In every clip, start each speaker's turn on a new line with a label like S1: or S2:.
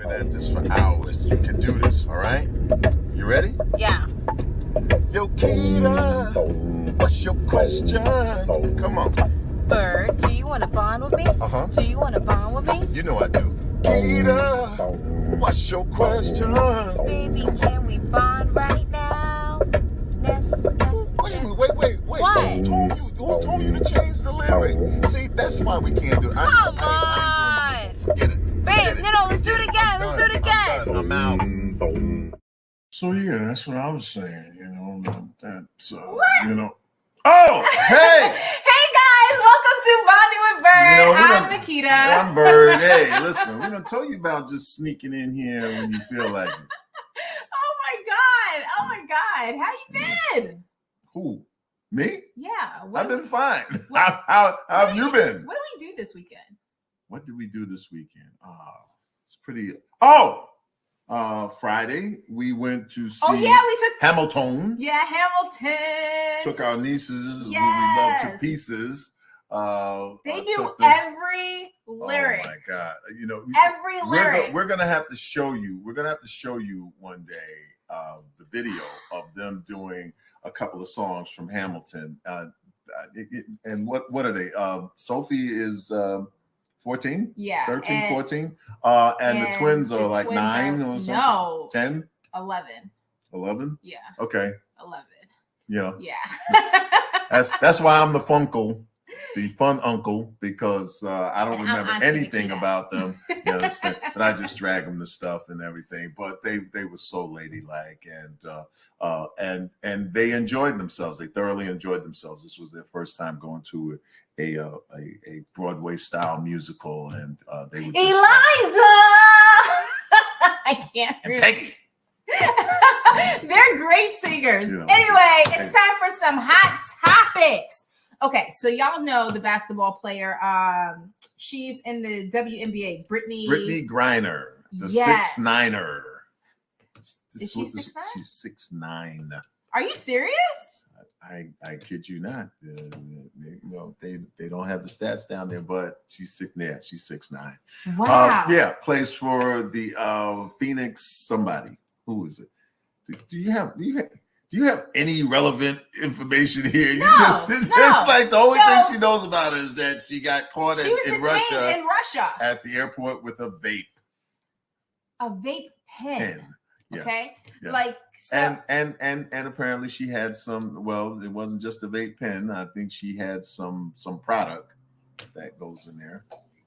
S1: been at this for hours. You can do this, all right? You ready?
S2: Yeah.
S1: Yo, Kita, what's your question? Come on.
S2: Bird, do you want to bond with me?
S1: Uh-huh.
S2: Do you want to bond with me?
S1: You know I do. Kita, what's your question?
S2: Baby, can we bond right now? Yes.
S1: Wait.
S2: What?
S1: Who told you to change the lyric? See, that's why we can't do it.
S2: Come
S1: I ain't doing it. Forget it.
S2: Babe, no, let's do it again. Let's do it again.
S1: I'm out. So yeah, that's what I was saying. You know, that's you know. Oh, hey.
S3: Hey guys, welcome to Bonding with Byrd.
S1: You know,
S3: I'm Makita.
S1: I'm Bird. Hey, listen, we don't tell you about just sneaking in here when you feel like it.
S3: Oh my God. How you been?
S1: Who? Me?
S3: Yeah.
S1: I've been fine. How have you been?
S3: What did we do this weekend?
S1: What did we do this weekend? It's pretty. Friday we went to see.
S3: Oh yeah, we took
S1: Hamilton.
S3: Yeah, Hamilton.
S1: Took our nieces, who we
S3: Yes.
S1: love to pieces.
S3: They knew
S1: took them-
S3: every lyric.
S1: Oh my God! You know,
S3: Every lyric.
S1: We're gonna have to show you. We're gonna have to show you one day the video of them doing a couple of songs from Hamilton. And what are they? Sophie is 14,
S3: Yeah.
S1: 13, 14. And the twins are like 9 or something.
S3: No.
S1: 10,
S3: 11.
S1: 11.
S3: Yeah.
S1: Okay.
S3: 11.
S1: Yeah.
S3: Yeah.
S1: That's why I'm the funkle, the fun uncle, because I don't remember anything about them. You understand? But I just drag them to stuff and everything. But they were so ladylike and they enjoyed themselves. They thoroughly enjoyed themselves. This was their first time going to a Broadway style musical, and they were just
S3: Eliza. I can't.
S1: and Peggy.
S3: They're great singers.
S1: You know,
S3: anyway, it's time for some hot topics. Okay, so y'all know the basketball player. She's in the WNBA.
S1: Brittney Griner, the
S3: Yes.
S1: 6'9"er.
S3: Is she 6'9"?
S1: She's 6'9".
S3: Are you serious?
S1: I kid you not. You know, they don't have the stats down there, but she's 6'9".
S3: Wow.
S1: Yeah, plays for the Phoenix somebody. Who is it? Do you have any relevant information here?
S3: No,
S1: It's like the only thing she knows about her is that she got caught
S3: She was
S1: in
S3: detained in Russia.
S1: at the airport with a vape
S3: A vape pen.
S1: Yes,
S3: Okay.
S1: yes.
S3: Like so,
S1: and apparently she had some. Well, it wasn't just a vape pen. I think she had some product that goes in there.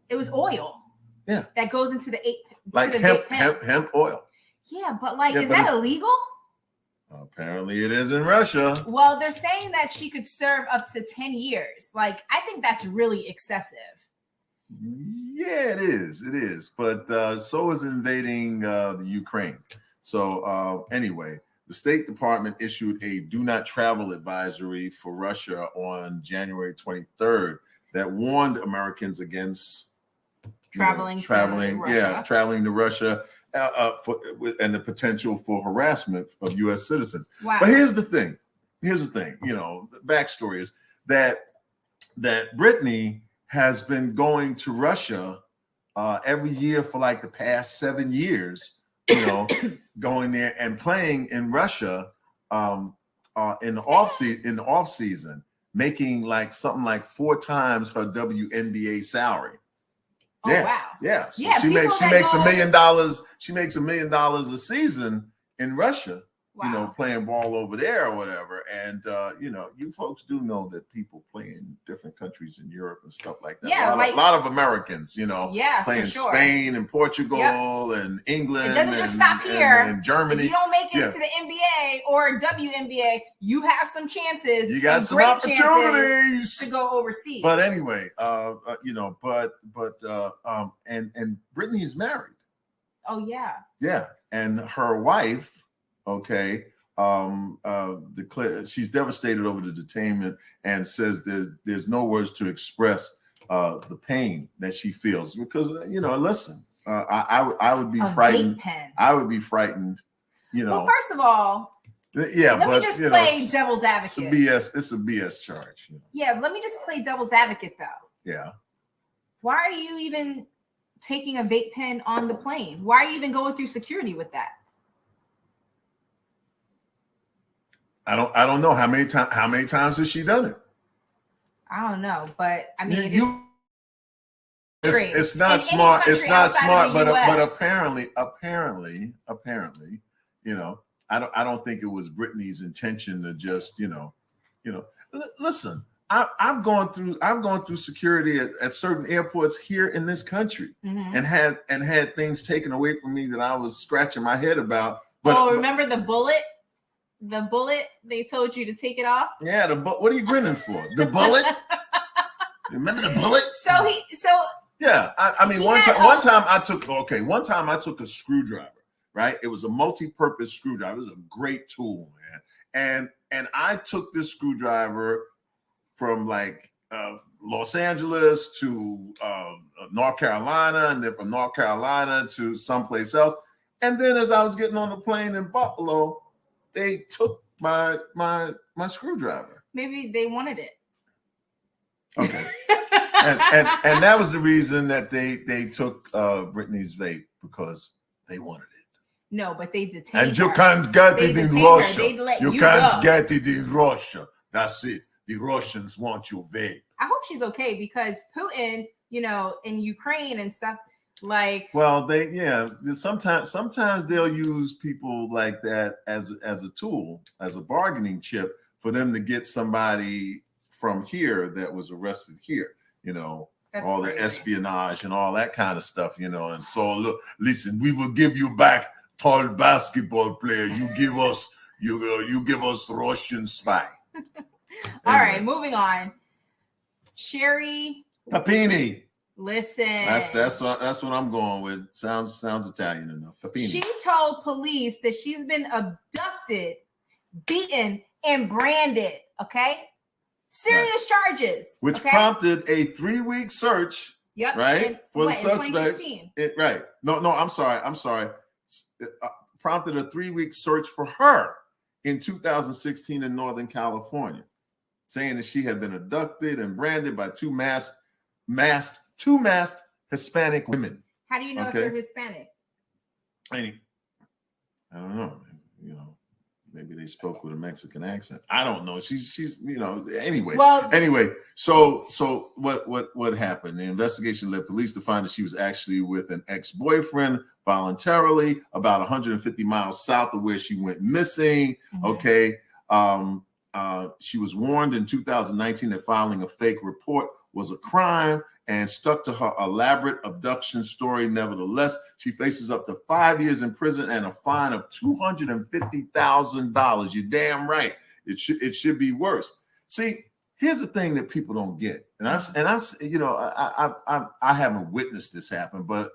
S3: it was oil.
S1: Yeah.
S3: That goes into the
S1: Like
S3: to the vape pen.
S1: hemp oil.
S3: Yeah, but like,
S1: Yeah,
S3: is
S1: but
S3: that
S1: it's-
S3: illegal?
S1: Apparently it is in Russia.
S3: Well, they're saying that she could serve up to 10 years. Like, I think that's really excessive.
S1: Yeah, it is. It is. But so is invading the Ukraine. So anyway, the State Department issued a do not travel advisory for Russia on January 23rd that warned Americans against
S3: Traveling to
S1: traveling to Russia and the potential for harassment of U.S. citizens.
S3: Wow.
S1: But here's the thing. You know, the backstory is that Brittney has been going to Russia every year for like the past 7 years. You know, going there and playing in Russia in the off season, making like something like 4 times her WNBA salary.
S3: Oh,
S1: Yeah,
S3: wow.
S1: yeah. So
S3: Yeah,
S1: she makes
S3: people
S1: $1
S3: that
S1: million. She makes $1 million a season in Russia.
S3: Wow.
S1: You know, playing ball over there or whatever. And you know, you folks do know that people play in different countries in Europe and stuff like that.
S3: Yeah,
S1: a lot of Americans, you know,
S3: Yeah,
S1: play
S3: for
S1: in
S3: sure.
S1: Spain and Portugal and England.
S3: It doesn't just stop here.
S1: And Germany.
S3: If you don't make it
S1: Yeah.
S3: to the NBA or WNBA, you have some chances.
S1: You got
S3: and
S1: some
S3: great
S1: opportunities
S3: chances to go overseas.
S1: But anyway, you know, and Brittney is married.
S3: Oh yeah.
S1: Yeah, and her wife, okay, declared she's devastated over the detainment and says there's no words to express the pain that she feels because you know, listen, I would be frightened.
S3: Vape pen.
S1: I would be frightened. You know.
S3: Well, first of all,
S1: yeah,
S3: let
S1: but
S3: me just
S1: you
S3: play
S1: know,
S3: devil's advocate.
S1: It's a BS charge. You know?
S3: Yeah, let me just play devil's advocate though.
S1: Yeah.
S3: Why are you even taking a vape pen on the plane? Why are you even going through security with that?
S1: I don't know how many times has she done it.
S3: I don't know, but I mean,
S1: it's not smart. It's not smart, but apparently, you know, I don't think it was Brittney's intention to just, listen. I've gone through security at certain airports here in this country, and had things taken away from me that I was scratching my head about. But
S3: remember the bullet? The bullet, they told you to take it off.
S1: Yeah, what are you grinning for? The bullet? Remember the bullet? Yeah, I mean, one time I took a screwdriver, right? It was a multi-purpose screwdriver. It was a great tool, man. And I took this screwdriver from like Los Angeles to North Carolina, and then from North Carolina to someplace else. And then as I was getting on the plane in Buffalo, they took my screwdriver.
S3: Maybe they wanted it.
S1: Okay. and that was the reason that they took Brittney's vape, because they wanted it.
S3: No, but they detained
S1: And you
S3: her.
S1: can't get it in Russia.
S3: You
S1: can't get it in Russia. That's it. The Russians want your vape.
S3: I hope she's okay, because Putin, in Ukraine and stuff, like,
S1: well, sometimes they'll use people like that as a tool, as a bargaining chip for them to get somebody from here that was arrested here, all the espionage and all that kind of stuff, and so look, listen, we will give you back tall basketball player. You give us Russian spy.
S3: All right, moving on. Sherry
S1: Papini.
S3: Listen,
S1: that's what I'm going with. Sounds Italian enough. Papini.
S3: She told police that she's been abducted, beaten, and branded. Okay, serious charges,
S1: which prompted a 3-week search.
S3: Yep.
S1: Right, for the suspects. Right. No, I'm sorry. It prompted a 3-week search for her in 2016 in Northern California, saying that she had been abducted and branded by two masked Hispanic women.
S3: How do you know if they're Hispanic?
S1: I don't know. Maybe they spoke with a Mexican accent. I don't know. She's anyway.
S3: Well,
S1: so what happened? The investigation led police to find that she was actually with an ex-boyfriend voluntarily about 150 miles south of where she went missing. Okay. She was warned in 2019 that filing a fake report was a crime, and stuck to her elaborate abduction story. Nevertheless, she faces up to 5 years in prison and a fine of $250,000. You're damn right. It should be worse. See, here's the thing that people don't get, and I haven't witnessed this happen, but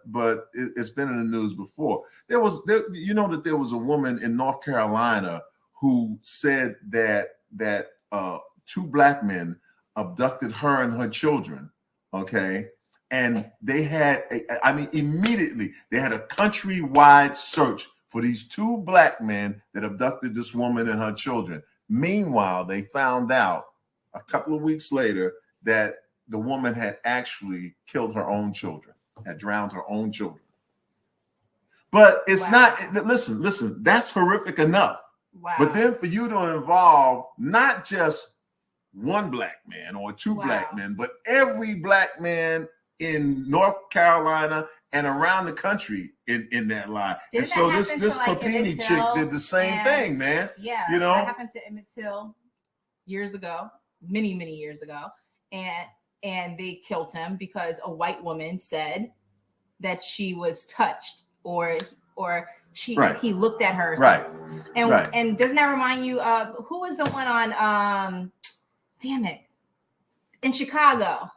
S1: it's been in the news before. There was a woman in North Carolina who said that two black men abducted her and her children. Okay. And they had, immediately they had a countrywide search for these two black men that abducted this woman and her children. Meanwhile, they found out a couple of weeks later that the woman had actually killed her own children, had drowned her own children. But it's not, listen, that's horrific enough.
S3: Wow.
S1: But then for you to involve not just one black man or two black men, but every black man in North Carolina and around the country in that lie. And so this Papini chick did the same thing, man.
S3: Yeah, that happened to Emmett Till years ago, many years ago, and they killed him because a white woman said that she was touched or he looked at her.
S1: Right.
S3: And doesn't that remind you of who was the one on damn it, in Chicago?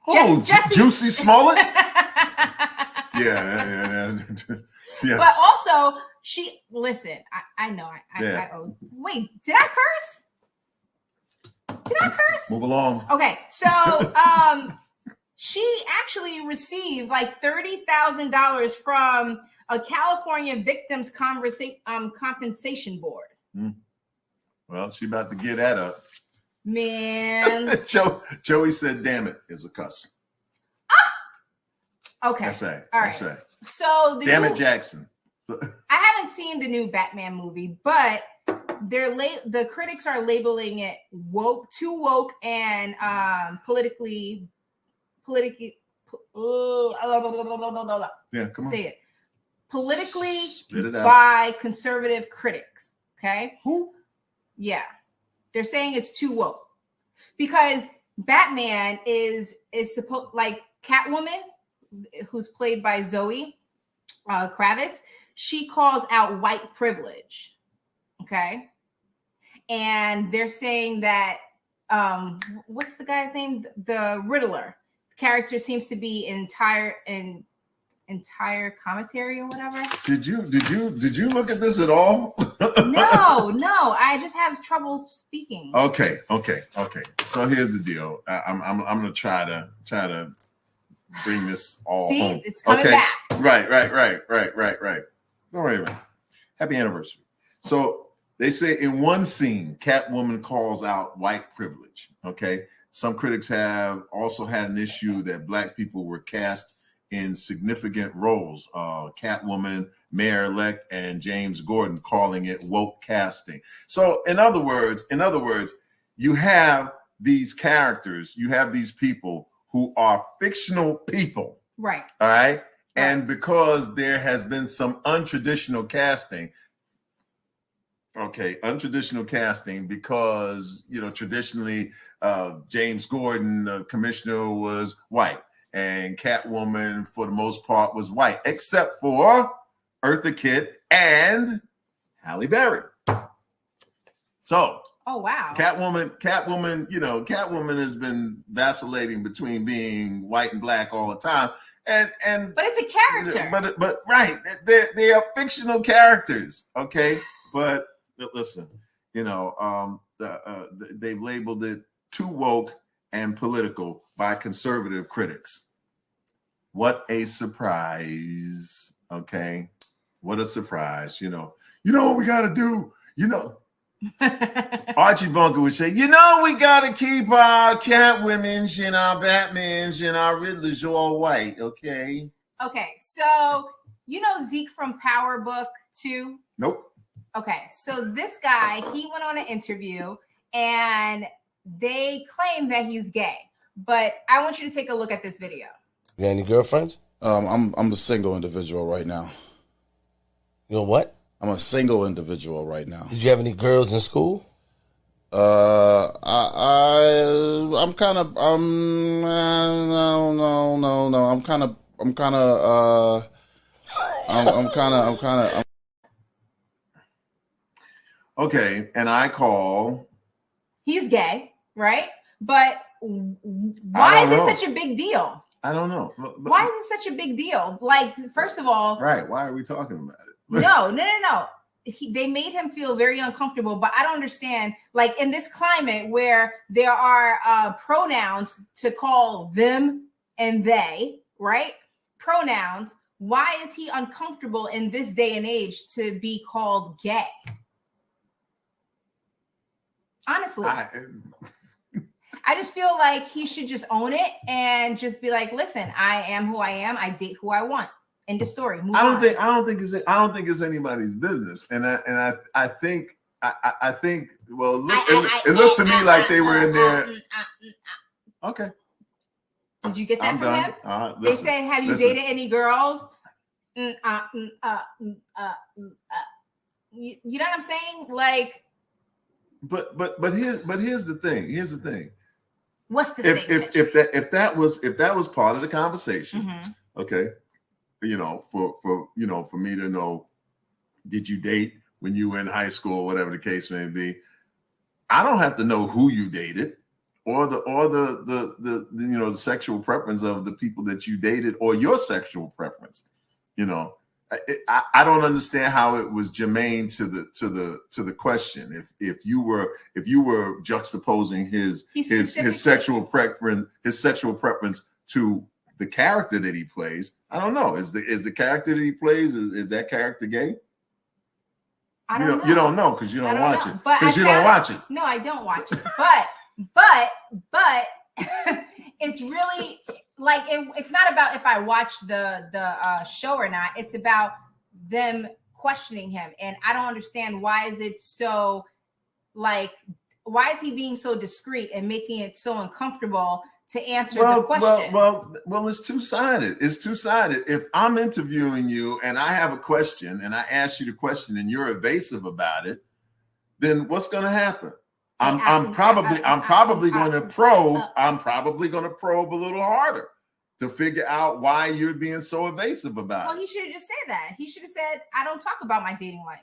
S1: Oh, Juicy Smollett? Yeah. Yes.
S3: But also, I know. Wait, did I curse?
S1: Move along.
S3: Okay, so she actually received like $30,000 from a California Victims Compensation Board.
S1: Well, she about to get that up.
S3: Man.
S1: Joey said, damn it, is a cuss.
S3: Okay.
S1: That's right.
S3: All
S1: That's
S3: right.
S1: right.
S3: So
S1: Damn it, Jackson.
S3: I haven't seen the new Batman movie, but the critics are labeling it woke, too woke, and politically.
S1: Yeah, come on.
S3: Say it. Politically
S1: Spit it out.
S3: by conservative critics. Okay.
S1: Who?
S3: Yeah, they're saying it's too woke because Batman is supposed like Catwoman, who's played by Zoe Kravitz. She calls out white privilege. Okay, and they're saying that what's the guy's name? The Riddler character seems to be entire commentary or whatever.
S1: Did you look at this at all?
S3: No. I just have trouble speaking.
S1: Okay. So here's the deal. I'm gonna try to bring this all
S3: See,
S1: home.
S3: it's coming back.
S1: Right. Don't worry about it. Happy anniversary. So they say in one scene, Catwoman calls out white privilege. Okay. Some critics have also had an issue that Black people were cast in significant roles. Catwoman, Mayor-elect, and James Gordon calling it woke casting. So in other words, you have these characters, you have these people who are fictional people.
S3: Right.
S1: All right. And because there has been some untraditional casting, because, traditionally James Gordon, commissioner, was white, and Catwoman, for the most part, was white, except for Eartha Kitt and Halle Berry. So,
S3: oh wow,
S1: Catwoman has been vacillating between being white and Black all the time, and
S3: but it's a character.
S1: But right, they are fictional characters, okay. But listen, they've labeled it too woke and political by conservative critics. What a surprise. Okay. What a surprise. You know what we got to do? Archie Bunker would say, we got to keep our Catwomen's and our Batmans and our Riddlers all white. Okay.
S3: Okay. So, Zeke from Power Book 2?
S1: Nope.
S3: Okay. So this guy, he went on an interview and they claim that he's gay, but I want you to take a look at this video.
S4: You got any girlfriends?
S5: I'm a single individual right now.
S4: You're what?
S5: I'm a single individual right now.
S4: Did you have any girls in school?
S5: I'm kind of
S1: Okay, and I call.
S3: He's gay, right? But why is it such a big deal?
S1: I don't know.
S3: Why is it such a big deal? Like, first of all,
S1: right? Why are we talking about it?
S3: No. They made him feel very uncomfortable, but I don't understand. Like, in this climate where there are pronouns to call them and they, right? Pronouns. Why is he uncomfortable in this day and age to be called gay? Honestly, I just feel like he should just own it and just be like, listen, I am who I am. I date who I want. End of story. Move on.
S1: I don't think it's anybody's business. And I think well, it looked to me like they were in there. Okay.
S3: Did you get that
S1: I'm
S3: from
S1: done.
S3: him?
S1: Listen,
S3: they said, have you dated any girls? You know what I'm saying? Like,
S1: but here's the thing.
S3: What's the thing?
S1: If that was part of the conversation, okay, for me to know, did you date when you were in high school, whatever the case may be, I don't have to know who you dated or the sexual preference of the people that you dated or your sexual preference. I don't understand how it was germane to the question. If you were juxtaposing his sexual preference to the character that he plays, I don't know. Is the character that he plays is that character gay?
S3: I don't know.
S1: You don't know because you don't watch it.
S3: Because
S1: you don't watch it.
S3: No, I don't watch it. But it's really like it's not about if I watch the show or not. It's about them questioning him, and I don't understand why is it so like why is he being so discreet and making it so uncomfortable to answer the question?
S1: Well, it's two-sided. It's two-sided. If I'm interviewing you and I have a question and I ask you the question and you're evasive about it, then what's going to happen? I'm probably going to probe a little harder to figure out why you're being so evasive about it.
S3: Well, he should have just said that. He should have said, "I don't talk about my dating life."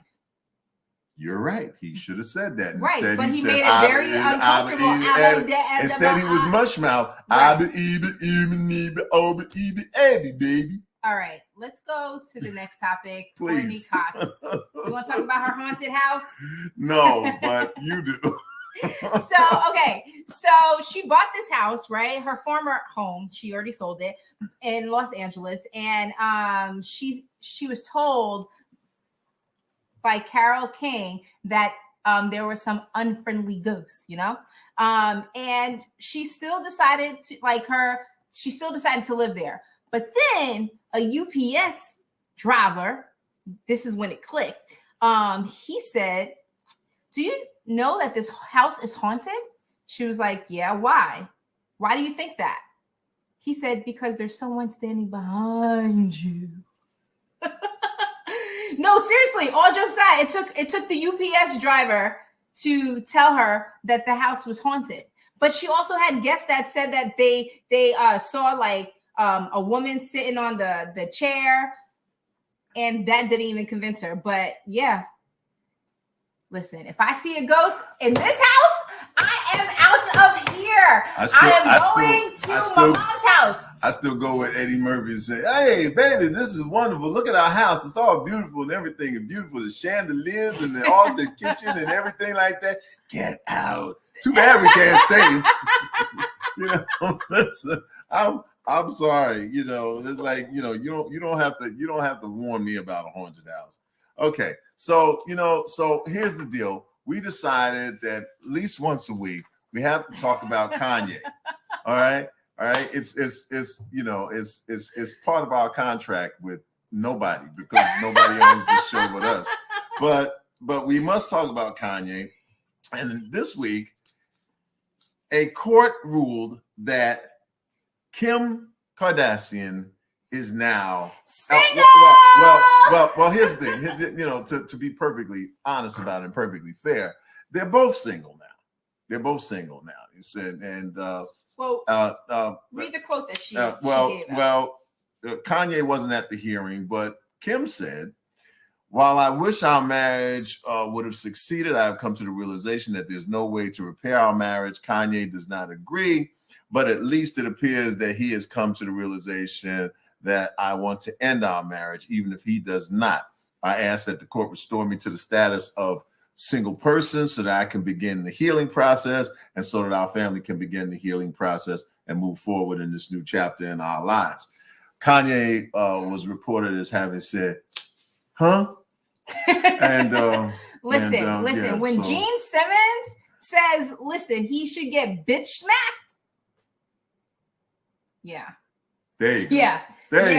S1: You're right. He should have said that.
S3: Right,
S1: Instead,
S3: but he
S1: said,
S3: made it very uncomfortable.
S1: Instead, he was mush mouth. Baby.
S3: All right, let's go to the next topic.
S1: Please.
S3: Courtney Cox. You want to talk about her haunted house?
S1: No, but you do.
S3: So she bought this house, right? Her former home. She already sold it in Los Angeles, and she was told by Carole King that there were some unfriendly ghosts, you know, and she still decided to live there. But then a UPS driver, this is when it clicked. He said, "Do you know that this house is haunted?" She was like, "Yeah, why? Why do you think that?" He said, "Because there's someone standing behind you." No, seriously, all jokes aside, it took the UPS driver to tell her that the house was haunted. But she also had guests that said that they saw like a woman sitting on the chair, and that didn't even convince her. But yeah, listen, if I see a ghost in this house, I am out of here. I am going to my mom's house.
S1: I still go with Eddie Murphy and say, "Hey, baby, this is wonderful. Look at our house. It's all beautiful and everything is beautiful. The chandeliers and all the kitchen and everything like that. Get out. Too bad we can't stay." You know, listen, I'm sorry. You know, it's like, you know, you don't have to warn me about a haunted house. Okay, so so here's the deal. We decided that at least once a week we have to talk about Kanye. All right. It's part of our contract with nobody because nobody owns this show with us. But we must talk about Kanye. And this week, a court ruled that Kim Kardashian is now
S3: single.
S1: Well, here's the thing. You know, to be perfectly honest about it and perfectly fair, they're both single now. They're both single now. You said, and
S3: read the quote that she gave us.
S1: Kanye wasn't at the hearing, but Kim said, "While I wish our marriage would have succeeded, I have come to the realization that there's no way to repair our marriage. Kanye does not agree, but at least it appears that he has come to the realization that I want to end our marriage, even if he does not. I ask that the court restore me to the status of single person so that I can begin the healing process and so that our family can begin the healing process and move forward in this new chapter in our lives." Kanye was reported as having said, "Huh?" And
S3: listen. When Gene Simmons says, "Listen, he should get bitch smacked," yeah.
S1: There you go.
S3: Yeah.
S1: There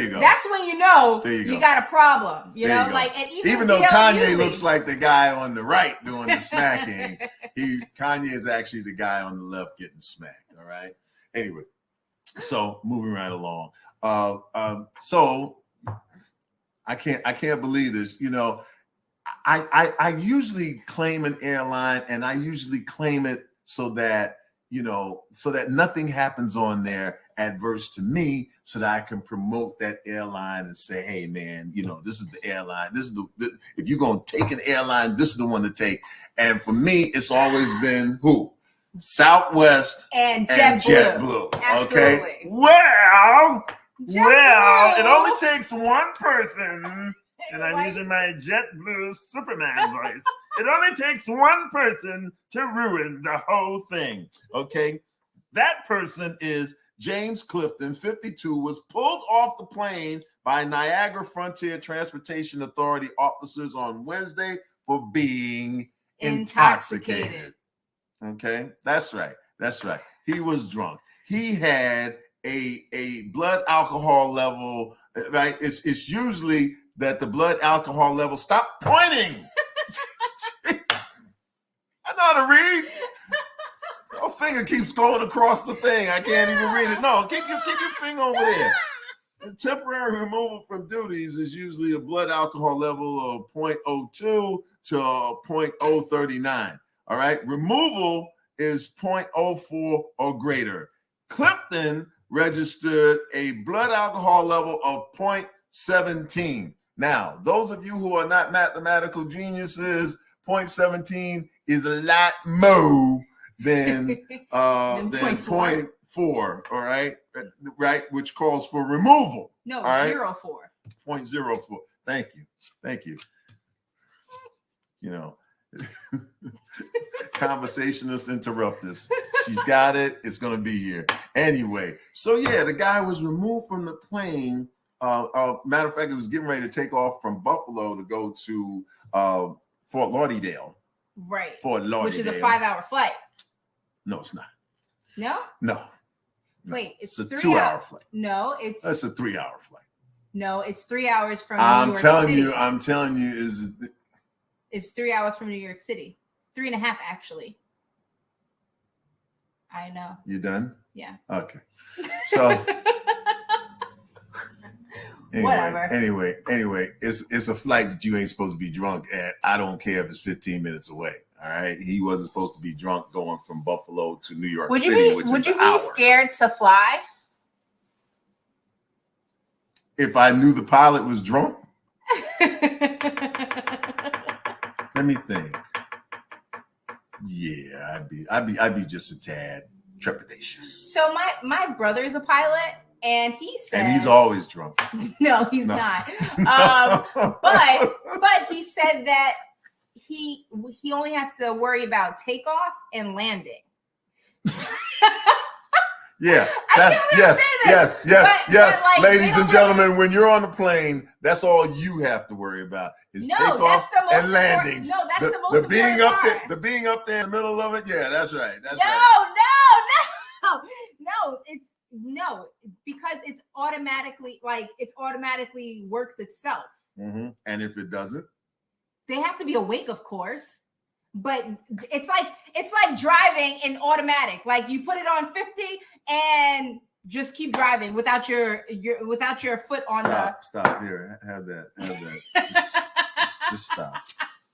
S1: you go.
S3: That's when you know you got a problem. You know, like, and
S1: even though Kanye looks like the guy on the right doing the smacking, Kanye is actually the guy on the left getting smacked. All right. Anyway, so moving right along. So I can't believe this. You know, I usually claim an airline, and I usually claim it so that nothing happens on there adverse to me, so that I can promote that airline and say, "Hey, man, you know, this is the airline. This is if you're gonna take an airline, this is the one to take." And for me, it's always been who? Southwest
S3: and JetBlue.
S1: Okay. Well, it only takes one person, and I'm using my JetBlue Superman voice. It only takes one person to ruin the whole thing. Okay. That person is James Clifton, 52, was pulled off the plane by Niagara Frontier Transportation Authority officers on Wednesday for being intoxicated. Okay. That's right. He was drunk. He had a blood alcohol level, right? It's usually that the blood alcohol level. Stop pointing. Jeez. I know how to read. Your finger keeps going across the thing. I can't even read it. No, keep your finger over there. The temporary removal from duties is usually a blood alcohol level of 0.02 to 0.039. All right. Removal is 0.04 or greater. Clifton registered a blood alcohol level of 0.17. Now, those of you who are not mathematical geniuses, 0.17 is a lot more than 0.4. All right, which calls for removal.
S3: No,
S1: all right?
S3: 0.04.
S1: 0.04. Thank you. You know, conversationalists interrupt us. She's got it. It's going to be here anyway. So yeah, the guy was removed from the plane. Matter of fact, it was getting ready to take off from Buffalo to go to Fort Lauderdale.
S3: Right.
S1: Fort Lauderdale,
S3: which is a 5-hour flight.
S1: No, it's not.
S3: No. Wait, it's
S1: a
S3: 3
S1: 2-hour flight.
S3: No, it's
S1: a 3-hour flight.
S3: No, it's 3 hours from New York City.
S1: I'm telling you,
S3: It's 3 hours from New York City. 3.5 actually. I know.
S1: You done?
S3: Yeah.
S1: Okay. So
S3: whatever.
S1: Anyway, it's a flight that you ain't supposed to be drunk at. I don't care if it's 15 minutes away. All right. He wasn't supposed to be drunk going from Buffalo to New York City, which is an hour.
S3: Would you be scared to fly?
S1: If I knew the pilot was drunk? Let me think. Yeah, I'd be just a tad trepidatious.
S3: So my brother's a pilot, and he said,
S1: and he's always drunk.
S3: No, he's not. But he said that he only has to worry about takeoff and landing.
S1: Yeah.
S3: Yes.
S1: Like, ladies and gentlemen, when you're on the plane, that's all you have to worry about is takeoff and landings.
S3: No, that's the most
S1: the being up
S3: part.
S1: there, the being up there in the middle of it. Yeah, that's right. That's
S3: no,
S1: right.
S3: No, because it's automatically works itself.
S1: Mm-hmm. And if it doesn't,
S3: they have to be awake, of course. But it's like driving in automatic. Like you put it on 50 and just keep driving without your foot on
S1: Stop here. Have that. Just stop.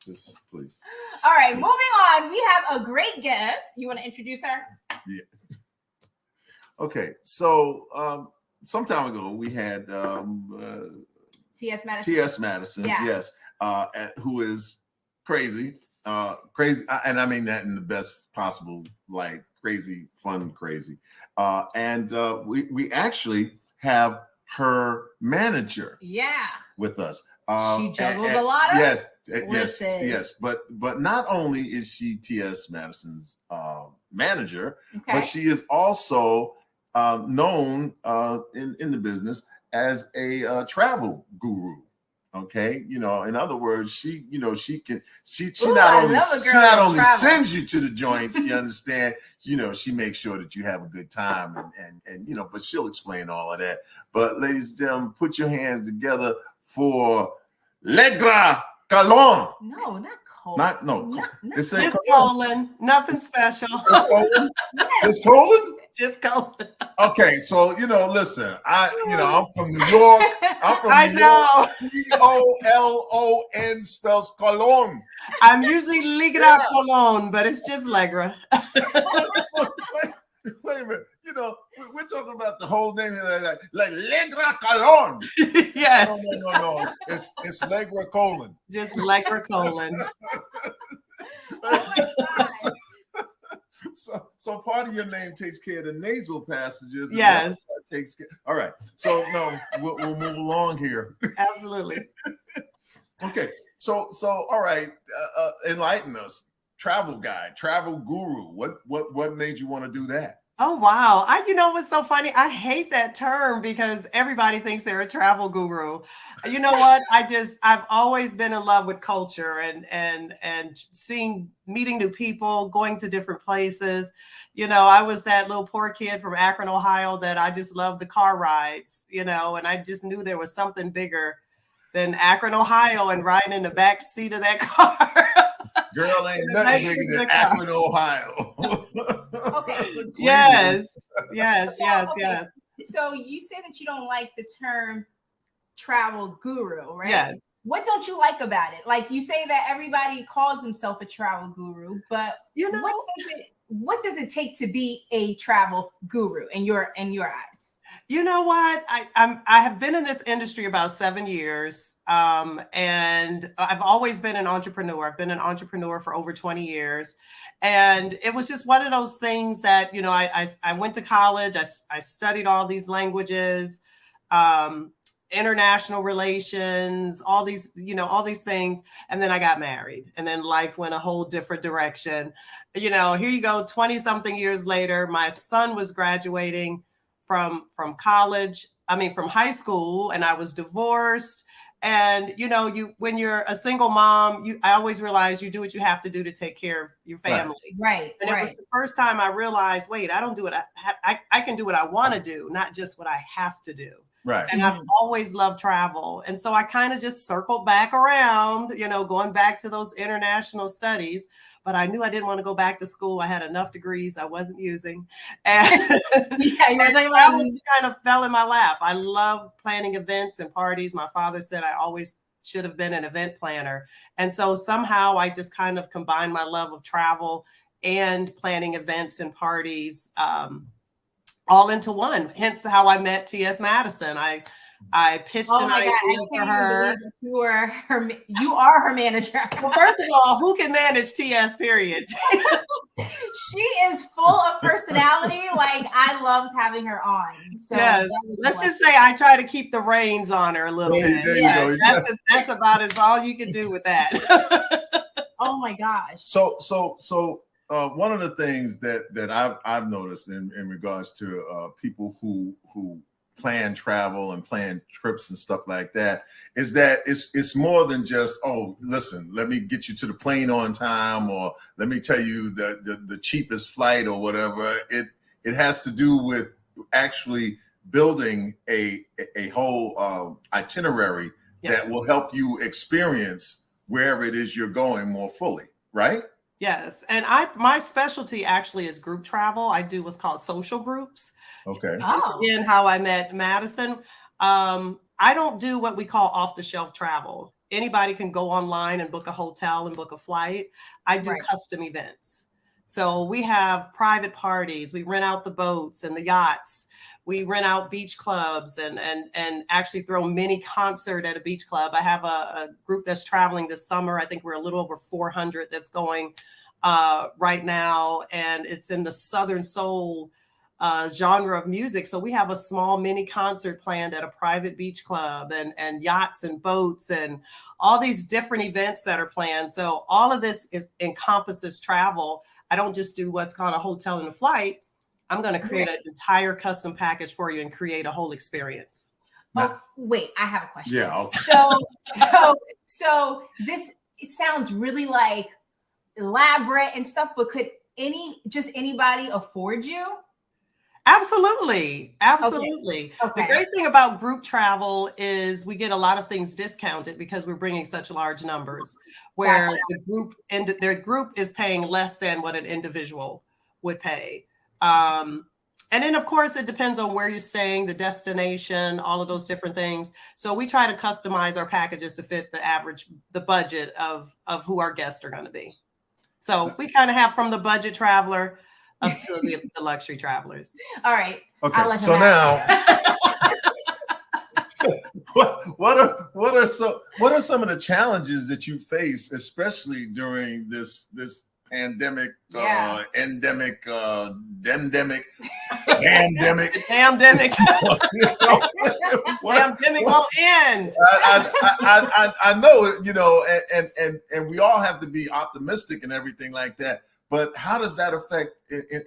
S1: Just please.
S3: All right, moving on. We have a great guest. You want to introduce her?
S1: Yeah. Okay. So some time ago we had
S3: TS Madison.
S1: TS Madison, yeah. Yes. Who is crazy. Crazy, and I mean that in the best possible, like crazy, fun, crazy. And we actually have her manager, with us.
S3: She juggles a lot of
S1: yes. But not only is she TS Madison's manager, but she is also known in the business as a travel guru. Okay, in other words, she not only sends you to the joints, you understand, she makes sure that you have a good time and but she'll explain all of that. But ladies and gentlemen, put your hands together for Leggra Colon.
S3: No, not colon.
S1: It's
S6: just colon. Nothing special.
S1: Just colon?
S6: Just colon.
S1: Okay, so listen, I'm from New York.
S6: I know.
S1: Colon spells Colon.
S6: I'm usually Leggra Colon, but it's just Leggra.
S1: Wait a minute. We're talking about the whole name like Leggra Colon.
S6: Yes.
S1: No. It's Leggra Colon.
S6: Just Leggra Colon.
S3: Oh my God.
S1: So part of your name takes care of the nasal passages.
S6: Yes.
S1: Takes care. All right. So no, we'll move along here.
S6: Absolutely.
S1: Okay. So all right. Enlighten us. Travel guide, travel guru. What made you want to do that?
S6: Oh, wow. You know what's so funny? I hate that term because everybody thinks they're a travel guru. You know what? I've always been in love with culture and meeting new people, going to different places. You know, I was that little poor kid from Akron, Ohio that I just loved the car rides, you know, and I just knew there was something bigger than Akron, Ohio and riding in the back seat of that car.
S1: Girl, ain't nothing bigger than Akron, Ohio.
S3: Okay.
S6: Yes.
S3: So you say that you don't like the term travel guru, right?
S6: Yes.
S3: What don't you like about it? Like you say that everybody calls themselves a travel guru, but
S6: You know,
S3: what does it take to be a travel guru in your eyes?
S6: you know what? I have been in this industry about 7 years, and I've always been an entrepreneur. I've been an entrepreneur for over 20 years, and it was just one of those things that, you know, I went to college. I studied all these languages, international relations, all these things, and then I got married, and then life went a whole different direction. You know, here you go, 20 something years later, my son was graduating from college, from high school, and I was divorced. And, you know, when you're a single mom, I always realize you do what you have to do to take care of your family.
S3: Right.
S6: And it was the first time I realized, wait, I don't do what I can do what I want to do, not just what I have to do.
S1: Right.
S6: And I've always loved travel. And so I kind of just circled back around, you know, going back to those international studies. But I knew I didn't want to go back to school. I had enough degrees I wasn't using. And, travel just kind of fell in my lap. I love planning events and parties. My father said I always should have been an event planner. And so somehow I just kind of combined my love of travel and planning events and parties all into one. Hence how I met TS Madison. I pitched an idea for her.
S3: You are her manager.
S6: Well, first of all, who can manage TS, period?
S3: She is full of personality. Like, I loved having her on. So
S6: yes. Let's just say I try to keep the reins on her a little bit.
S1: There you go.
S6: That's about as all you can do with that.
S3: Oh my gosh.
S1: So one of the things that I've noticed in regards to people who plan travel and plan trips and stuff like that is that it's more than just, oh, listen, let me get you to the plane on time, or let me tell you the cheapest flight or whatever. It has to do with actually building a whole itinerary that will help you experience wherever it is you're going more fully, right?
S6: Yes. And my specialty actually is group travel. I do what's called social groups.
S1: Okay.
S6: Again, how I met Madison. I don't do what we call off the shelf travel. Anybody can go online and book a hotel and book a flight. I do custom events. So we have private parties. We rent out the boats and the yachts. We rent out beach clubs and actually throw a mini concert at a beach club. I have a group that's traveling this summer. I think we're a little over 400 that's going right now. And it's in the Southern Soul genre of music. So we have a small mini concert planned at a private beach club and yachts and boats and all these different events that are planned. So all of this encompasses travel. I don't just do what's called a hotel and a flight. I'm going to create an entire custom package for you and create a whole experience.
S3: Oh, wait, I have a question.
S1: Yeah. Okay.
S3: So it sounds really like elaborate and stuff, but could anybody afford you?
S6: Absolutely. Okay.
S3: Okay.
S6: The great thing about group travel is we get a lot of things discounted because we're bringing such large numbers, where their group is paying less than what an individual would pay. And then, of course, it depends on where you're staying, the destination, all of those different things. So we try to customize our packages to fit the budget of who our guests are going to be. So we kind of have from the budget traveler up to the luxury travelers.
S3: All right.
S1: Okay. So now, what are some of the challenges that you face, especially during this pandemic, endemic, pandemic.
S6: Pandemic won't end.
S1: I know, you know, and we all have to be optimistic and everything like that. But how does that affect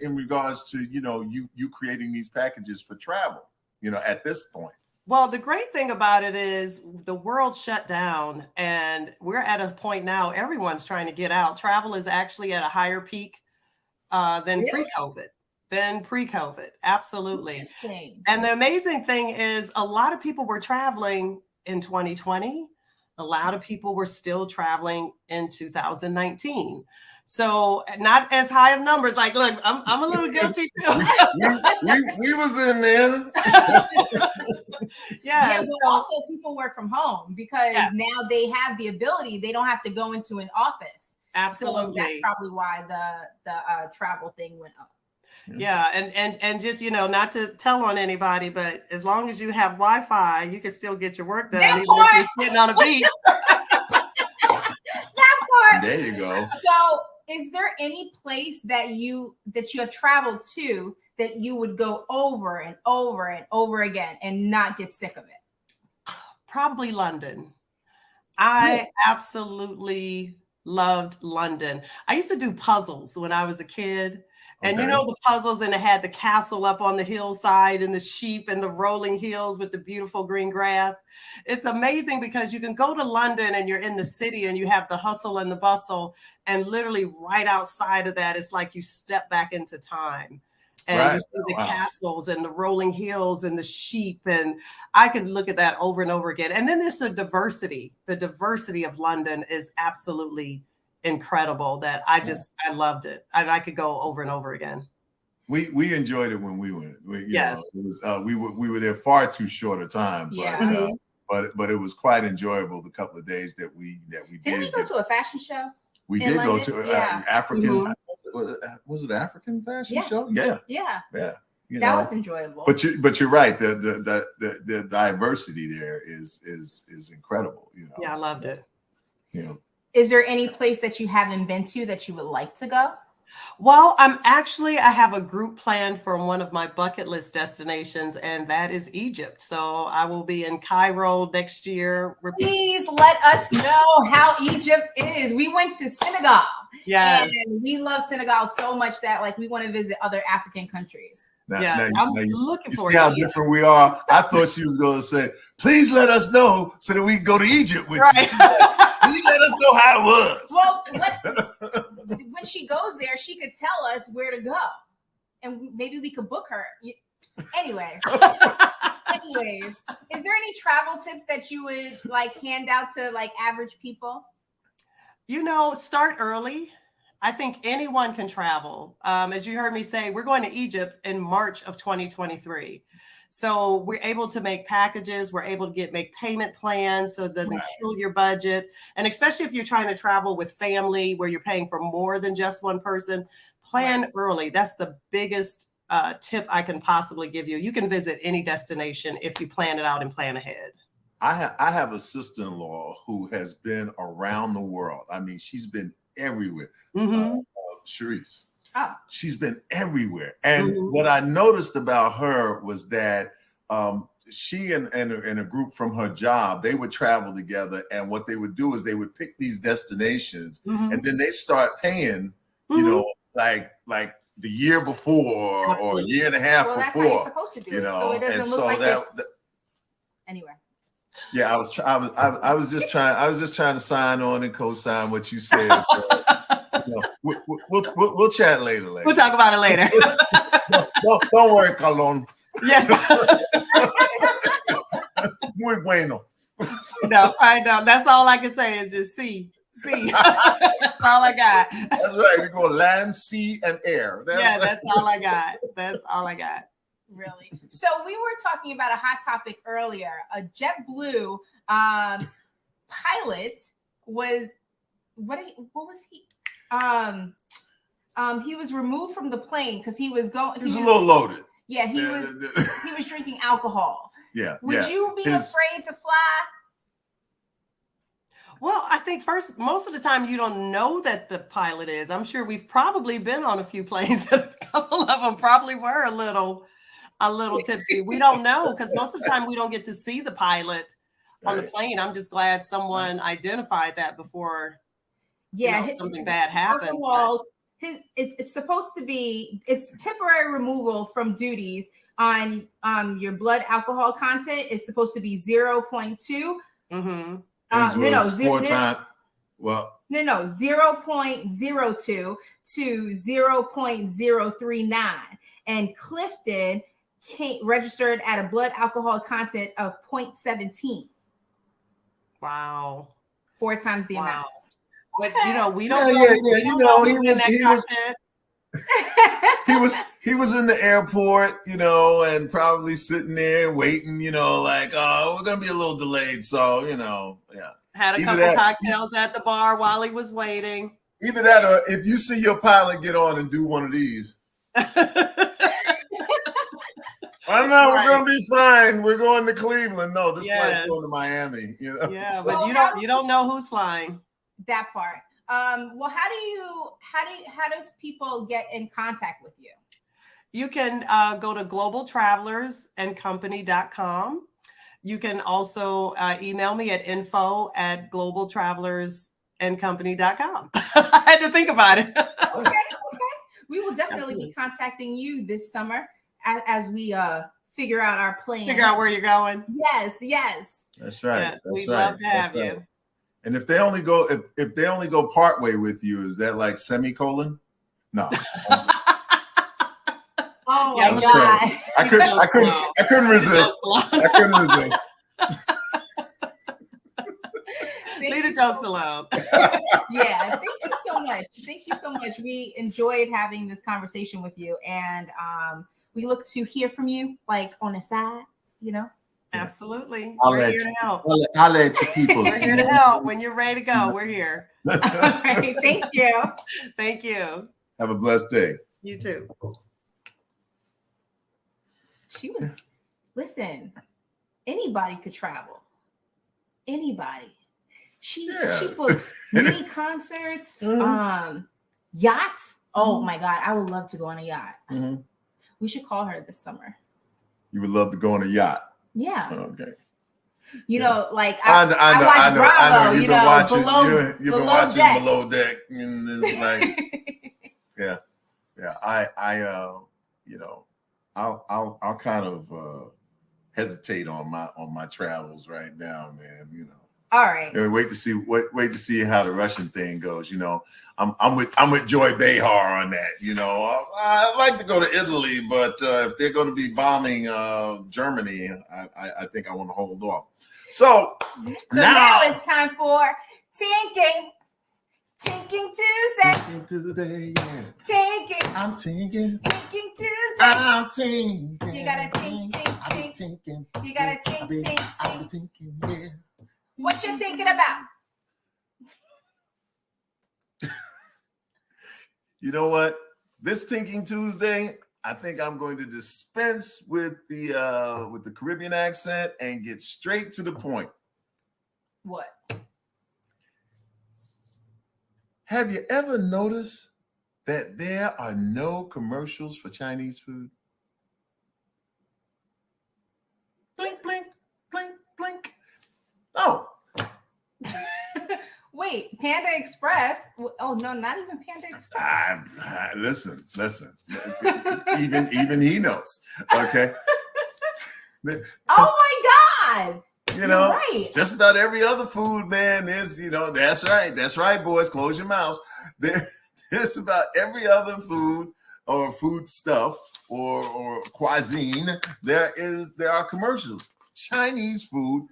S1: in regards to, you know, you creating these packages for travel, you know, at this point?
S6: Well, the great thing about it is the world shut down and we're at a point now, everyone's trying to get out. Travel is actually at a higher peak than pre-COVID. Absolutely.
S3: Interesting.
S6: And the amazing thing is a lot of people were traveling in 2020. A lot of people were still traveling in 2019. So not as high of numbers. Like, look, I'm a little guilty too.
S1: we was in there.
S3: Yeah, but
S6: so,
S3: also people work from home because now they have the ability. They don't have to go into an office.
S6: absolutely.
S3: So that's probably why the travel thing went up.
S6: Yeah, and just, you know, not to tell on anybody, but as long as you have Wi-Fi, you can still get your work done,
S3: That
S6: even
S3: part.
S6: if you're sitting on a beach.
S3: That part.
S1: There you go.
S3: So, is there any place that you have traveled to that you would go over and over and over again and not get sick of it?
S6: Probably London. I absolutely loved London. I used to do puzzles when I was a kid. And you know the puzzles, and it had the castle up on the hillside and the sheep and the rolling hills with the beautiful green grass. It's amazing because you can go to London and you're in the city and you have the hustle and the bustle, and literally right outside of that, it's like you step back into time. And you see the castles and the rolling hills and the sheep. And I could look at that over and over again. And then there's the diversity. The diversity of London is absolutely incredible that I loved it. And I could go over and over again.
S1: We enjoyed it when we went.
S6: Yes.
S1: Know, it was, we were there far too short a time, but it was quite enjoyable the couple of days that we did.
S3: Didn't we go to a fashion show?
S1: We did
S3: London?
S1: go to African. Was it African fashion show? Yeah. You
S3: that
S1: know,
S3: was enjoyable.
S1: But you're right. The diversity there is incredible. You know.
S6: Yeah, I loved it.
S1: You know.
S3: Is there any place that you haven't been to that you would like to go?
S6: Well, I have a group planned for one of my bucket list destinations, and that is Egypt. So I will be in Cairo next year.
S3: Please let us know how Egypt is. We went to Senegal.
S6: Yes.
S3: And we love Senegal so much that like we want to visit other African countries.
S1: Now,
S6: I'm looking
S1: you
S6: forward
S1: see how
S6: to
S1: different we are. I thought she was going to say, "Please let us know so that we can go to Egypt with you." Please let us know how it was.
S3: Well, when she goes there, she could tell us where to go, and maybe we could book her. Anyways, is there any travel tips that you would like hand out to like average people?
S6: You know, start early. I think anyone can travel. As you heard me say, we're going to Egypt in March of 2023. So we're able to make packages. We're able to make payment plans so it doesn't kill your budget. And especially if you're trying to travel with family where you're paying for more than just one person, plan early. That's the biggest tip I can possibly give you. You can visit any destination if you plan it out and plan ahead.
S1: I have a sister-in-law who has been around the world. I mean, she's been everywhere. Charisse.
S3: Oh.
S1: She's been everywhere. And what I noticed about her was that she and a group from her job, they would travel together. And what they would do is they would pick these destinations and then they start paying, you know, like the year before or a year and a half before.
S3: That's how you're supposed to do it. So it doesn't look like it's... Anyway.
S1: Yeah, I was just trying to sign on and co-sign what you said. We'll chat later.
S6: We'll talk about it later.
S1: Don't worry, Colon.
S6: Yes.
S1: Muy bueno.
S6: No, I know. That's all I can say is just see. That's all I got.
S1: That's right. We go land, sea, and air.
S6: That's all I got. That's all I got.
S3: Really? So we were talking about a hot topic earlier. A JetBlue pilot was what was he? He was removed from the plane because he was going.
S1: He was a little loaded.
S3: Yeah, he was drinking alcohol.
S1: Yeah.
S3: Would you be afraid to fly?
S6: Well, I think most of the time you don't know that the pilot is. I'm sure we've probably been on a few planes. A couple of them probably were a little tipsy. We don't know because most of the time we don't get to see the pilot on the plane. I'm just glad someone identified that before something bad happened.
S3: First of all, it's supposed to be, it's temporary removal from duties on your blood alcohol content is supposed to be 0.2.
S6: Mm-hmm.
S1: Well,
S3: 0.02 to 0.039, and Clifton registered at a blood alcohol content of 0.17.
S6: Wow.
S3: 4 times the amount.
S6: But we don't
S1: he was in the airport, and probably sitting there waiting, like, oh, we're gonna be a little delayed, so yeah.
S6: Had a couple cocktails at the bar while he was waiting.
S1: Either that, or if you see your pilot get on and do one of these. I know we're gonna be fine. We're going to Cleveland. No, this flight's going to Miami.
S6: Yeah,
S3: so
S6: but you don't know who's flying.
S3: That part. Well, how does people get in contact with you?
S6: You can go to globaltravelersandcompany.com. You can also email me at info@globaltravelersandcompany.com. I had to think about it.
S3: Okay. We will definitely be contacting you this summer as we figure out our plan.
S6: Figure out where you're going.
S3: Yes.
S1: That's right.
S6: Yes, we'd love to have you.
S1: And if they only go part way with you, is that like semicolon? No.
S3: Oh my God.
S1: I couldn't resist.
S6: Leave the jokes alone.
S3: Yeah, thank you so much. We enjoyed having this conversation with you, and we look to hear from you, like on the side,
S6: Absolutely.
S1: We're
S6: here to help.
S1: I'll let you people.
S6: We're here to help. When you're ready to go, we're here.
S3: All right, thank you.
S6: Thank you.
S1: Have a blessed day.
S6: You too.
S3: Listen, anybody could travel. Anybody. She books mini concerts, yachts. Oh my God, I would love to go on a yacht.
S1: Mm-hmm.
S3: We should call her this summer.
S1: You would love to go on a yacht.
S3: Yeah.
S1: Okay.
S3: Like
S1: I
S3: watch Bravo.
S1: You've been watching. You've been watching
S3: deck.
S1: Below Deck, and it's like, yeah. I'll kind of hesitate on my travels right now, man.
S3: All right.
S1: Wait to see how the Russian thing goes. I'm with Joy Behar on that. I'd like to go to Italy, but if they're going to be bombing Germany, I think I want to hold off. So
S3: now it's time for Tinking Tuesday.
S1: Tinking Tuesday, yeah. I'm tinking.
S3: Tinking Tuesday.
S1: I'm tinking.
S3: You gotta tink. You gotta tink.
S1: I'm tinking, yeah.
S3: What you thinking about?
S1: You know what? This Tinking Tuesday, I think I'm going to dispense with the Caribbean accent and get straight to the point.
S3: What?
S1: Have you ever noticed that there are no commercials for Chinese food? Blink, blink, blink, blink. Oh.
S3: Wait, Panda Express. Oh no, not even Panda Express.
S1: Listen. even he knows. Okay.
S3: Oh my God.
S1: You know,
S3: right.
S1: Just about every other food, man, is, that's right, boys, close your mouths. There's about every other food or food stuff or cuisine, there are commercials. Chinese food,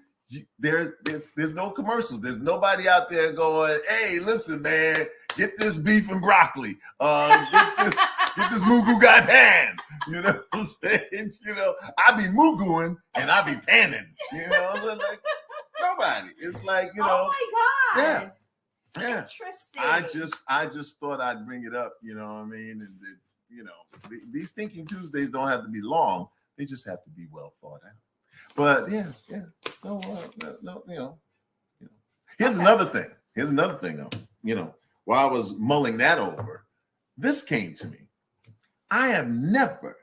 S1: there's no commercials. There's nobody out there going, hey, listen, man, get this beef and broccoli. Get this mugu guy pan. You know what I'm saying? I be muguing and I be panning. You know what I'm saying? Like, nobody. It's like,
S3: Oh my God.
S1: Yeah.
S3: Interesting.
S1: I just thought I'd bring it up, you know what I mean? And these Thinking Tuesdays don't have to be long. They just have to be well thought out. But yeah. No, Here's another thing though. While I was mulling that over, this came to me. I have never,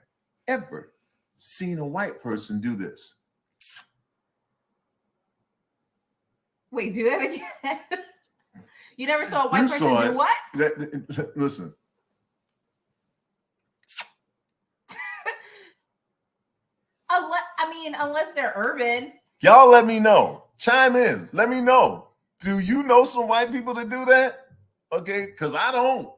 S1: ever seen a white person do this.
S3: Wait, do that again. You never saw a white person do what?
S1: Listen,
S3: mean, unless they're urban.
S1: Y'all let me know. Chime in. Let me know. Do you know some white people that do that? Okay, because I don't.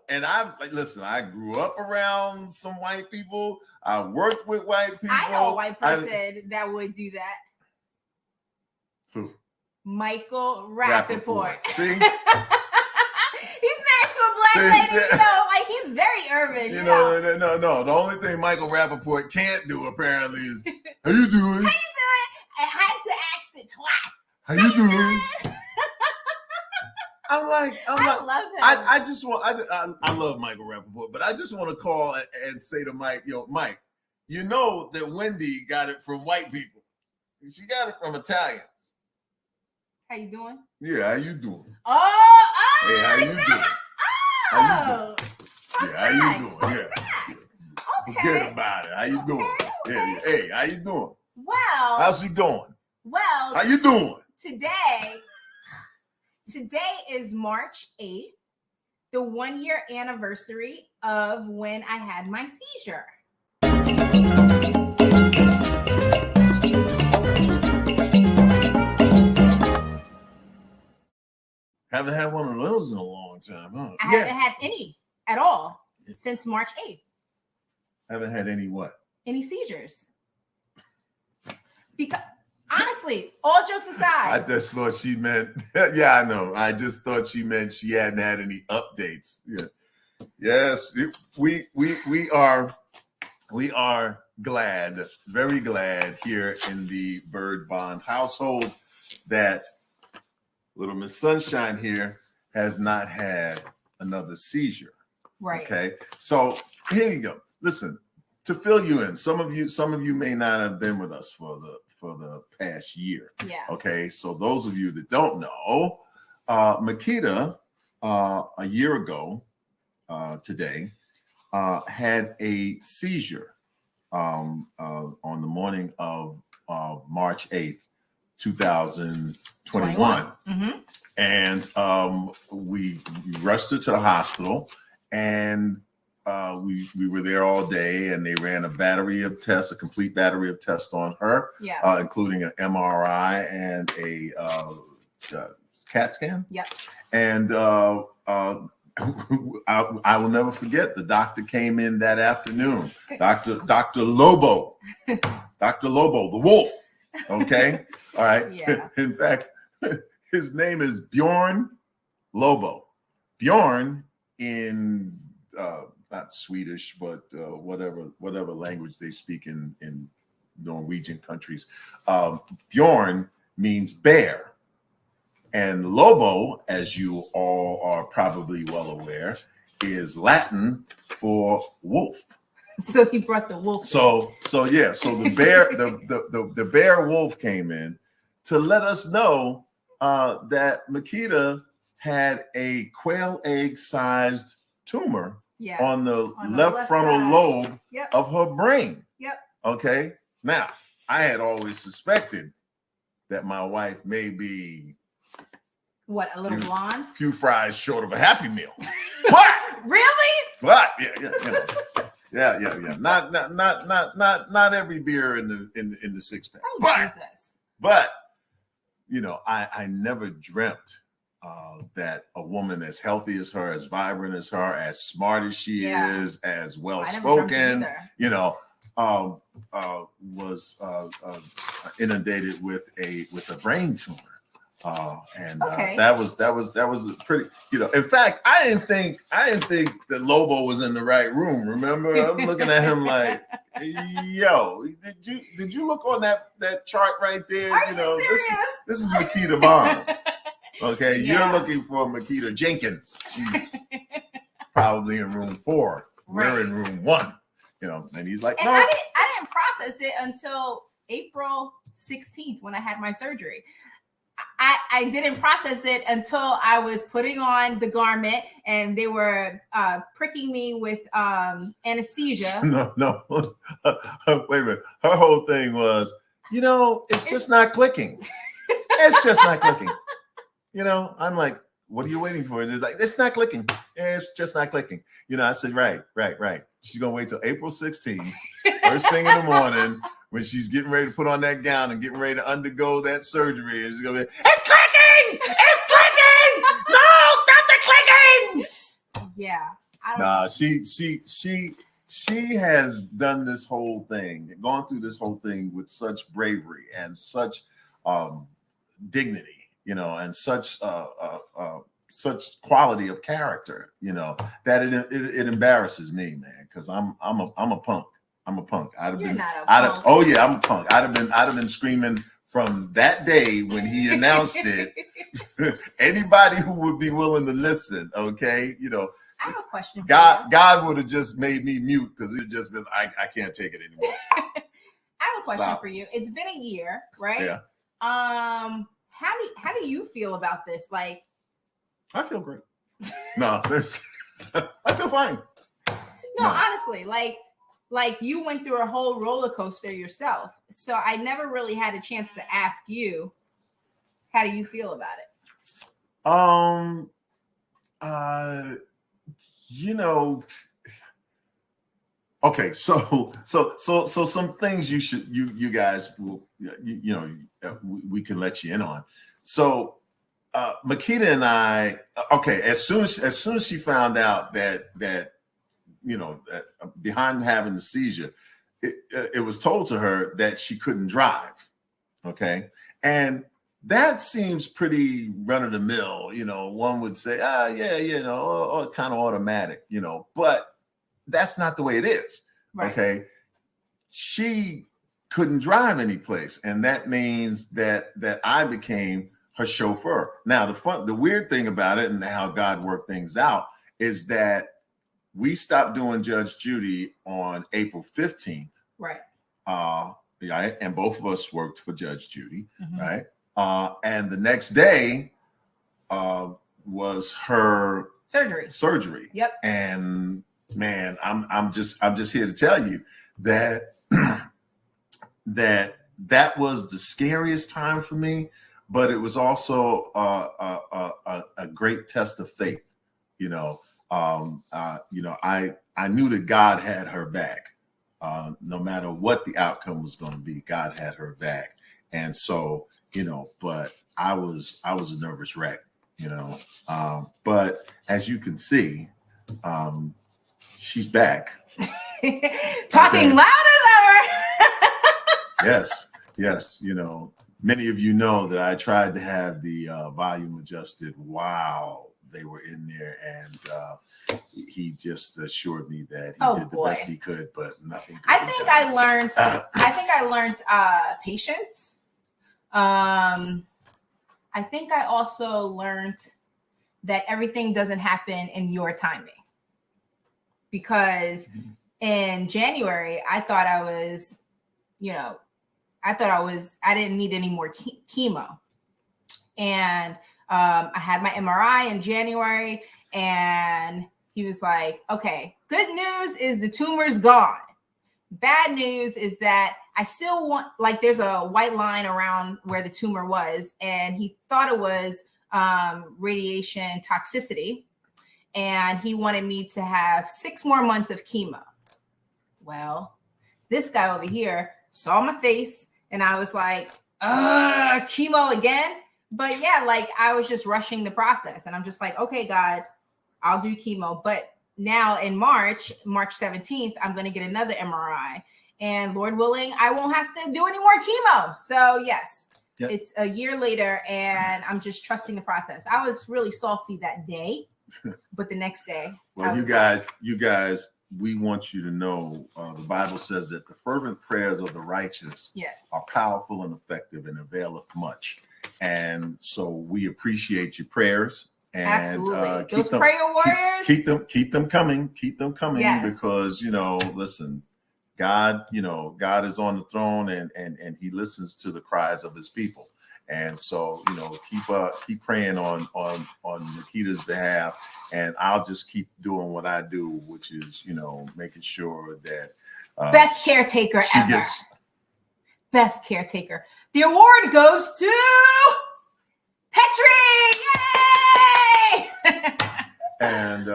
S1: And listen, I grew up around some white people. I worked with white people.
S3: I know a white person that would do that.
S1: Who?
S3: Michael Rappaport.
S1: See?
S3: He's married to a black lady,
S1: yeah.
S3: you know, like he's very urban.
S1: You know, no. The only thing Michael Rappaport can't do apparently is, how you doing?
S3: How you doing? I had to ask it twice.
S1: How you doing? I
S3: love him.
S1: I just want, I love Michael Rappaport, but I just want to call and say to Mike, Mike, you know that Wendy got it from white people. She got it from Italians.
S3: How you doing?
S1: Yeah, how you doing?
S3: Hey,
S1: how you doing? How you doing? Yeah, how you doing? Yeah.
S3: Okay.
S1: Forget about it. How you doing?
S3: Okay.
S1: Yeah. Hey, how you doing?
S3: Well.
S1: How's she going?
S3: Well.
S1: How you doing?
S3: Today is March 8th, the 1-year anniversary of when I had my seizure.
S1: Haven't had one of those in a long time, huh?
S3: I haven't had any at all since March 8th.
S1: Haven't had any what?
S3: Any seizures. Because honestly, all jokes aside.
S1: I just thought she meant, yeah, I know. I just thought she meant she hadn't had any updates. Yeah. Yes, we are glad, very glad here in the Byrd Bond household that little Miss Sunshine here has not had another seizure.
S3: Right.
S1: Okay. So here you go. Listen, to fill you in, some of you may not have been with us for the past year.
S3: Yeah.
S1: Okay. So those of you that don't know, Makita, a year ago today, had a seizure on the morning of March 8th, 2021.
S3: Mm-hmm.
S1: And we rushed her to the hospital, and we were there all day, and they ran a complete battery of tests on her, including an MRI and a CAT scan.
S3: Yep.
S1: And I will never forget, the doctor came in that afternoon, Dr. Lobo, Dr. Lobo, the wolf. Okay. All right.
S3: Yeah.
S1: In fact, his name is Bjorn Lobo. Bjorn in not Swedish, but whatever language they speak in Norwegian countries. Bjorn means bear. And Lobo, as you all are probably well aware, is Latin for wolf.
S3: So he brought the wolf.
S1: So the bear, the bear wolf came in to let us know that Makita had a quail egg sized tumor on the left frontal lobe of her brain.
S3: Yep.
S1: Okay. Now, I had always suspected that my wife may be
S3: a little blonde?
S1: Few fries short of a Happy Meal. But
S3: really?
S1: But yeah. Not every beer in the six pack.
S3: Oh, Jesus.
S1: But I never dreamt that a woman as healthy as her, as vibrant as her, as smart as she is, as well spoken, was inundated with a brain tumor. That was pretty, in fact, I didn't think that Lobo was in the right room. Remember, I'm looking at him like, yo, did you look on that chart right there?
S3: Are you serious?
S1: This is Makita Bond. Okay, You're looking for Makita Jenkins. She's probably in room 4.
S3: Right.
S1: We're in room 1. And he's like,
S3: and
S1: no.
S3: I didn't process it until April 16th when I had my surgery. I didn't process it until I was putting on the garment and they were pricking me with anesthesia.
S1: No. Wait a minute. Her whole thing was, it's just not clicking. It's just not clicking. I'm like, what are you waiting for? And it's like, it's not clicking. It's just not clicking. I said, right. She's going to wait till April 16th, first thing in the morning, when she's getting ready to put on that gown and getting ready to undergo that surgery, and she's gonna be, it's clicking! It's clicking! No, stop the clicking!
S3: Yeah. I don't
S1: Nah,
S3: know.
S1: she has done this whole thing, gone through this whole thing with such bravery and such dignity, you know, and such quality of character, you know, that it embarrasses me, man, because I'm a punk. I'm a punk.
S3: You're not a punk.
S1: Oh yeah, I'm a punk. I'd have been screaming from that day when he announced it. Anybody who would be willing to listen, okay, you know.
S3: I have a question for
S1: God would have just made me mute because it just been I can't take it anymore.
S3: I have a question for you. It's been a year, right?
S1: Yeah.
S3: How do you feel about this? Like,
S1: I feel great. No, I feel fine.
S3: No, honestly, like you went through a whole roller coaster yourself. So I never really had a chance to ask you, how do you feel about it?
S1: You know, okay, so some things you guys will, you know, we can let you in on. So Makita and I, okay, as soon as she found out that you know, that behind having the seizure, it was told to her that she couldn't drive. Okay, and that seems pretty run of the mill, you know. One would say, yeah, you know, or kind of automatic, you know, but that's not the way it is.
S3: Right.
S1: Okay. She couldn't drive any place. And that means that I became her chauffeur. Now, the weird thing about it and how God worked things out is that we stopped doing Judge Judy on April 15th.
S3: Right.
S1: Yeah, and both of us worked for Judge Judy,
S3: Mm-hmm.
S1: right? And the next day was her surgery.
S3: Yep.
S1: And man, I'm just here to tell you that that was the scariest time for me, but it was also a great test of faith. You know, I knew that God had her back. No matter what the outcome was going to be, God had her back. And so, you know, but I was a nervous wreck, you know. But as you can see, she's back.
S3: Talking loud as ever.
S1: Yes. You know, many of you know that I tried to have the volume adjusted while they were in there, and he just assured me that he did the best he could, but nothing could be done.
S3: I learned patience. I think I also learned that everything doesn't happen in your timing, because in January, I thought I didn't need any more chemo. And I had my MRI in January, and he was like, okay, good news is the tumor's gone. Bad news is that I still want, like, there's a white line around where the tumor was, and he thought it was radiation toxicity, and he wanted me to have 6 more months of chemo. Well, this guy over here saw my face, and I was like, chemo again? But yeah, like, I was just rushing the process, and I'm just like, okay, God, I'll do chemo. But now in March 17th, I'm going to get another MRI, and Lord willing, I won't have to do any more chemo. So yes, It's a year later, and I'm just trusting the process. I was really salty that day, but the next day.
S1: Well, you guys, we want you to know, the Bible says that the fervent prayers of the righteous are powerful and effective and availeth much. And so we appreciate your prayers. And
S3: absolutely. Those prayer warriors,
S1: keep them coming, because, you know, listen, God is on the throne, and he listens to the cries of his people. And so, you know, keep praying on Nikita's behalf, and I'll just keep doing what I do, which is, you know, making sure that
S3: best caretaker ever. Best caretaker. The award goes to Petri. Yay!
S1: And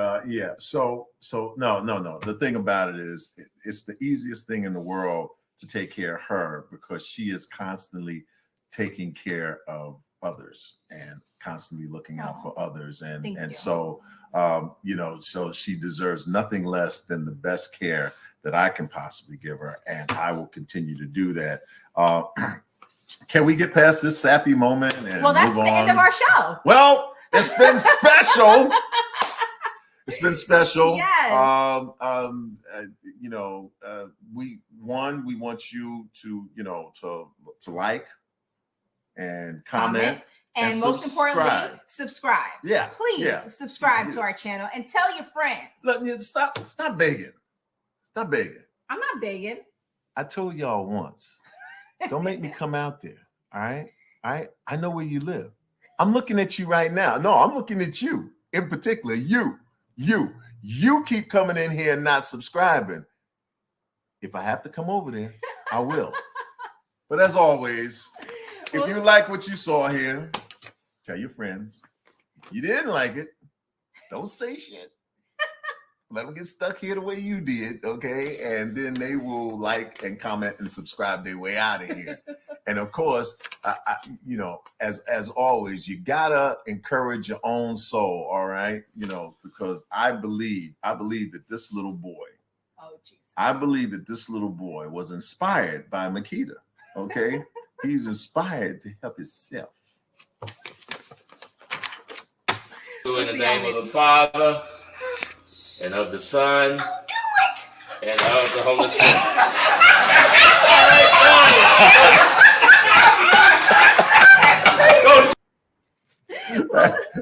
S1: so no. The thing about it is, it's the easiest thing in the world to take care of her because she is constantly taking care of others and constantly looking out for others. And so, so she deserves nothing less than the best care that I can possibly give her. And I will continue to do that. Can we get past this sappy moment? And
S3: well, that's
S1: move
S3: the
S1: on?
S3: end of our show.
S1: Well, it's been special. It's been special.
S3: Yes.
S1: We want you to, to like and comment.
S3: And most importantly, subscribe.
S1: Yeah.
S3: Please subscribe to our channel and tell your friends.
S1: Look, stop begging. Stop begging.
S3: I'm not begging.
S1: I told y'all once, don't make me come out there. All right. I know where you live. I'm looking at you right now. No, I'm looking at you in particular. You keep coming in here and not subscribing. If I have to come over there, I will. But as always, if you like what you saw here, tell your friends. If you didn't like it, don't say shit. Let them get stuck here the way you did, okay? And then they will like and comment and subscribe their way out of here. And of course, as always, you gotta encourage your own soul, all right? Because I believe that this little boy, was inspired by Makita, okay? He's inspired to help himself.
S4: In the name of the Father, and of the Son, and of the Holy Spirit.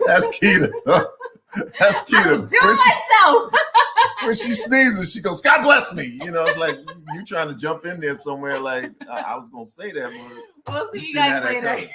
S1: That's Keita. That's Keita.
S3: Do it myself.
S1: When she sneezes, she goes, "God bless me." It's like you trying to jump in there somewhere. Like I was gonna say that, but
S3: we'll see you guys later.